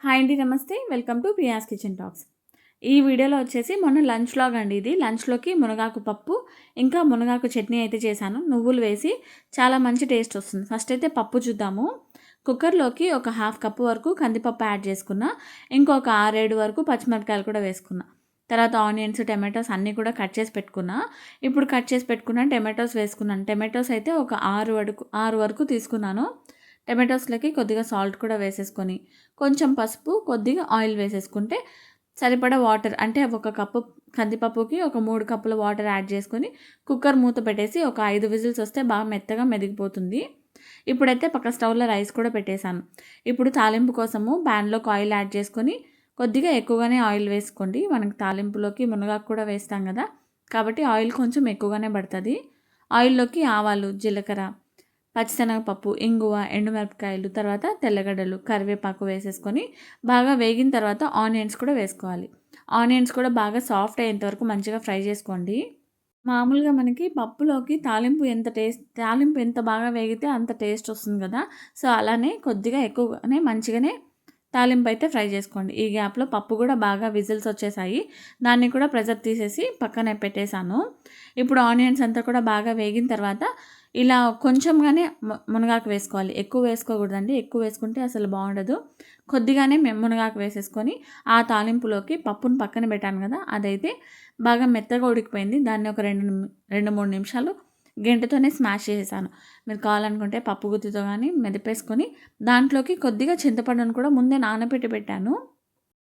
Hi అండి, నమస్తే. Welcome to Priya's kitchen talks. ఈ వీడియోలో వచ్చేసి మొన్న లంచ్ లాగ్ అండి ఇది. లంచ్లోకి మునగాకు పప్పు ఇంకా మునగాకు చట్నీ అయితే చేశాను. నువ్వులు వేసి చాలా మంచి టేస్ట్ వస్తుంది. ఫస్ట్ అయితే పప్పు చూద్దాము. కుక్కర్లోకి ఒక హాఫ్ కప్పు వరకు కందిపప్పు యాడ్ చేసుకున్నా. ఇంకొక 6-7 వరకు పచ్చిమిరపకాయలు కూడా వేసుకున్నా. తర్వాత ఆనియన్స్, టమాటోస్ అన్నీ కూడా కట్ చేసి పెట్టుకున్నా. ఇప్పుడు కట్ చేసి పెట్టుకున్న టమాటోస్ వేసుకున్నాను. టమాటోస్ అయితే ఒక 6 వరకు తీసుకున్నాను. టమాటోస్లోకి కొద్దిగా సాల్ట్ కూడా వేసేసుకొని, కొంచెం పసుపు, కొద్దిగా ఆయిల్ వేసేసుకుంటే సరిపడా వాటర్, అంటే ఒక కప్పు కందిపప్పుకి ఒక 3 కప్పుల వాటర్ యాడ్ చేసుకొని కుక్కర్ మూత పెట్టేసి ఒక 5 విజిల్స్ వస్తే బాగా మెత్తగా మెదిగిపోతుంది. ఇప్పుడైతే పక్క స్టవ్లో రైస్ కూడా పెట్టేశాను. ఇప్పుడు తాలింపు కోసము ప్యాన్లోకి ఆయిల్ యాడ్ చేసుకొని కొద్దిగా ఎక్కువగానే ఆయిల్ వేసుకోండి. మనకి తాలింపులోకి మునగాకు కూడా వేస్తాం కదా, కాబట్టి ఆయిల్ కొంచెం ఎక్కువగానే పడుతుంది. ఆయిల్లోకి ఆవాలు, జీలకర్ర, పచ్చిశనగపప్పు, ఇంగువ, ఎండుమిరపకాయలు, తర్వాత తెల్లగడ్డలు, కరివేపాకు వేసేసుకొని బాగా వేగిన తర్వాత ఆనియన్స్ కూడా వేసుకోవాలి. ఆనియన్స్ కూడా బాగా సాఫ్ట్ అయ్యేంత వరకు మంచిగా ఫ్రై చేసుకోండి. మామూలుగా మనకి పప్పులోకి తాలింపు ఎంత బాగా వేగితే అంత టేస్ట్ వస్తుంది కదా. సో అలానే కొద్దిగా ఎక్కువగానే మంచిగానే తాలింపు అయితే ఫ్రై చేసుకోండి. ఈ గ్యాప్లో పప్పు కూడా బాగా విజిల్స్ వచ్చేసాయి. దాన్ని కూడా ప్రెజర్ తీసేసి పక్కనే పెట్టేశాను. ఇప్పుడు ఆనియన్స్ అంతా కూడా బాగా వేగిన తర్వాత ఇలా కొంచెంగానే మునగాకు వేసుకోవాలి. ఎక్కువ వేసుకోకూడదండి. ఎక్కువ వేసుకుంటే అసలు బాగుండదు. కొద్దిగానే మునగాకు వేసేసుకొని ఆ తాలింపులోకి పప్పును పక్కన పెట్టాను కదా, అదైతే బాగా మెత్తగా ఉడికిపోయింది. దాన్ని ఒక 2-3 నిమిషాలు గెంటతోనే స్మాష్ చేసేసాను. మీరు కావాలనుకుంటే పప్పు గుత్తితో కానీ మెదిపేసుకొని దాంట్లోకి కొద్దిగా చింతపండును కూడా ముందే నానబెట్టి పెట్టాను.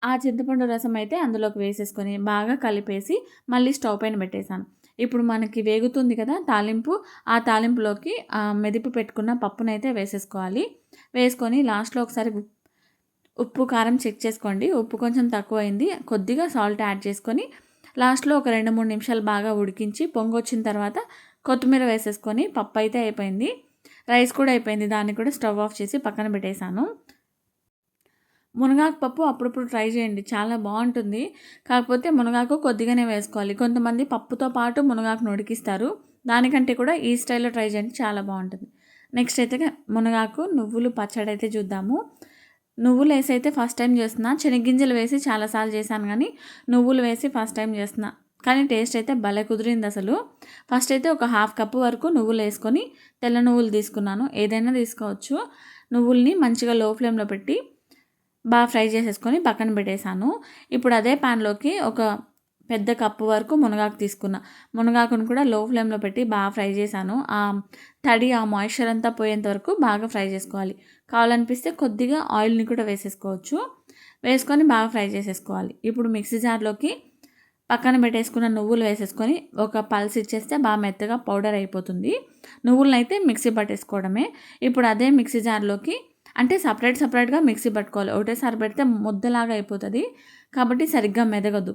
ఆ చింతపండు రసం అయితే అందులోకి వేసేసుకొని బాగా కలిపేసి మళ్ళీ స్టవ్ పైన పెట్టేశాను. ఇప్పుడు మనకి వేగుతుంది కదా తాలింపు, ఆ తాలింపులోకి మెదిపి పెట్టుకున్న పప్పునైతే వేసేసుకోవాలి. వేసుకొని లాస్ట్లో ఒకసారి ఉప్పు కారం చెక్ చేసుకోండి. ఉప్పు కొంచెం తక్కువైంది, కొద్దిగా సాల్ట్ యాడ్ చేసుకొని లాస్ట్లో ఒక 2-3 నిమిషాలు బాగా ఉడికించి పొంగొచ్చిన తర్వాత కొత్తిమీర వేసేసుకొని పప్పు అయితే అయిపోయింది. రైస్ కూడా అయిపోయింది. దాన్ని కూడా స్టవ్ ఆఫ్ చేసి పక్కన పెట్టేశాను. మునగాకు పప్పు అప్పుడప్పుడు ట్రై చేయండి, చాలా బాగుంటుంది. కాకపోతే మునగాకు కొద్దిగానే వేసుకోవాలి. కొంతమంది పప్పుతో పాటు మునగాకును ఉడికిస్తారు. దానికంటే కూడా ఈ స్టైల్లో ట్రై చేయండి, చాలా బాగుంటుంది. నెక్స్ట్ అయితే మునగాకు నువ్వులు పచ్చడి అయితే చూద్దాము. నువ్వులు వేసి అయితే ఫస్ట్ టైం చేస్తున్నా. శనగ్గింజలు వేసి చాలాసార్లు చేశాను, కానీ నువ్వులు వేసి ఫస్ట్ టైం చేస్తున్నా. కానీ టేస్ట్ అయితే భలే కుదిరింది అసలు. ఫస్ట్ అయితే ఒక హాఫ్ కప్పు వరకు నువ్వులు వేసుకొని తెల్ల నువ్వులు తీసుకున్నాను. ఏదైనా తీసుకోవచ్చు. నువ్వుల్ని మంచిగా లో ఫ్లేమ్లో పెట్టి బాగా ఫ్రై చేసేసుకొని పక్కన పెట్టేశాను. ఇప్పుడు అదే ప్యాన్లోకి ఒక పెద్ద కప్పు వరకు మునగాకు తీసుకున్నా. మునగాకును కూడా లో ఫ్లేమ్లో పెట్టి బాగా ఫ్రై చేశాను. ఆ మాయిశ్చర్ అంతా పోయేంత వరకు బాగా ఫ్రై చేసుకోవాలి. కావాలనిపిస్తే కొద్దిగా ఆయిల్ని కూడా వేసేసుకోవచ్చు. వేసుకొని బాగా ఫ్రై చేసేసుకోవాలి. ఇప్పుడు మిక్సీ జార్లోకి పక్కన పెట్టేసుకున్న నువ్వులు వేసేసుకొని ఒక పల్స్ ఇచ్చేస్తే బాగా మెత్తగా పౌడర్ అయిపోతుంది. నువ్వులను అయితే మిక్సీ పట్టేసుకోవడమే. ఇప్పుడు అదే మిక్సీ జార్లోకి, అంటే సపరేట్గా మిక్సీ పట్టుకోవాలి. ఒకటేసారి పెడితే ముద్దలాగా అయిపోతుంది, కాబట్టి సరిగ్గా మెదగదు.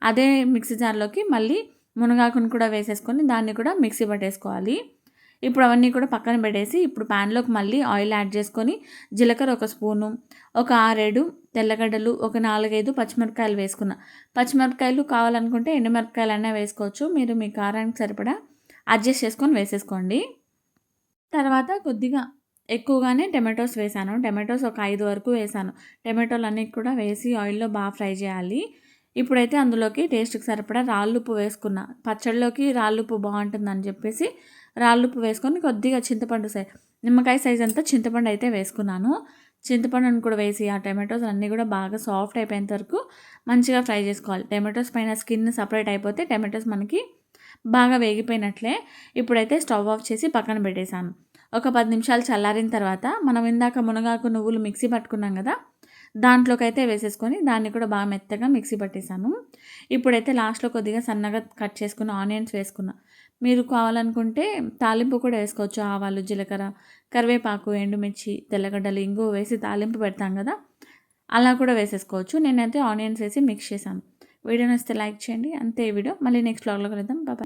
అదే మిక్సీ జార్లోకి మళ్ళీ మునగాకును కూడా వేసేసుకొని దాన్ని కూడా మిక్సీ పట్టేసుకోవాలి. ఇప్పుడు అవన్నీ కూడా పక్కన పెట్టేసి ఇప్పుడు ప్యాన్లోకి మళ్ళీ ఆయిల్ యాడ్ చేసుకొని జీలకర్ర ఒక స్పూను, ఒక 6-7 తెల్లగడ్డలు, ఒక 4-5 పచ్చిమిరపకాయలు వేసుకున్నా. పచ్చిమిరపకాయలు కావాలనుకుంటే ఎండుమిరపకాయలైనా వేసుకోవచ్చు. మీరు మీ కారానికి సరిపడా అడ్జస్ట్ చేసుకొని వేసేసుకోండి. తర్వాత కొద్దిగా ఎక్కువగానే టమాటోస్ వేసాను. టమాటోస్ ఒక 5 వరకు వేసాను. టమాటోలన్నీ కూడా వేసి ఆయిల్లో బాగా ఫ్రై చేయాలి. ఇప్పుడైతే అందులోకి టేస్ట్కి సరిపడా రాళ్ళుప్పు వేసుకున్నా. పచ్చడిలోకి రాళ్ళుప్పు బాగుంటుందని చెప్పేసి రాళ్ళుప్పు వేసుకొని కొద్దిగా నిమ్మకాయ సైజ్ అంతా చింతపండు అయితే వేసుకున్నాను. చింతపండును కూడా వేసి ఆ టమాటోస్ అన్నీ కూడా బాగా సాఫ్ట్ అయిపోయేంత వరకు మంచిగా ఫ్రై చేసుకోవాలి. టమాటోస్ పైన స్కిన్ సపరేట్ అయిపోతే టమాటోస్ మనకి బాగా వేగిపోయినట్లే. ఇప్పుడైతే స్టవ్ ఆఫ్ చేసి పక్కన పెట్టేశాను. ఒక 10 నిమిషాలు చల్లారిన తర్వాత మనం ఇందాక మునగాకు నువ్వులు మిక్సీ పట్టుకున్నాం కదా, దాంట్లోకి అయితే వేసేసుకొని దాన్ని కూడా బాగా మెత్తగా మిక్సీ పట్టేశాను. ఇప్పుడైతే లాస్ట్లో కొద్దిగా సన్నగా కట్ చేసుకున్న ఆనియన్స్ వేసుకున్నా. మీరు కావాలనుకుంటే తాలింపు కూడా వేసుకోవచ్చు. ఆవాలు, జీలకర్ర, కరివేపాకు, ఎండుమిర్చి, తెల్లగడ్డలు, ఇంగువ వేసి తాలింపు పెడతాం కదా, అలా కూడా వేసేసుకోవచ్చు. నేనైతే ఆనియన్స్ వేసి మిక్స్ చేశాను. వీడియో నచ్చితే లైక్ చేయండి. అంతే ఈ వీడియో. మళ్ళీ నెక్స్ట్ వ్లాగ్లో కలుద్దాం. బాయ్.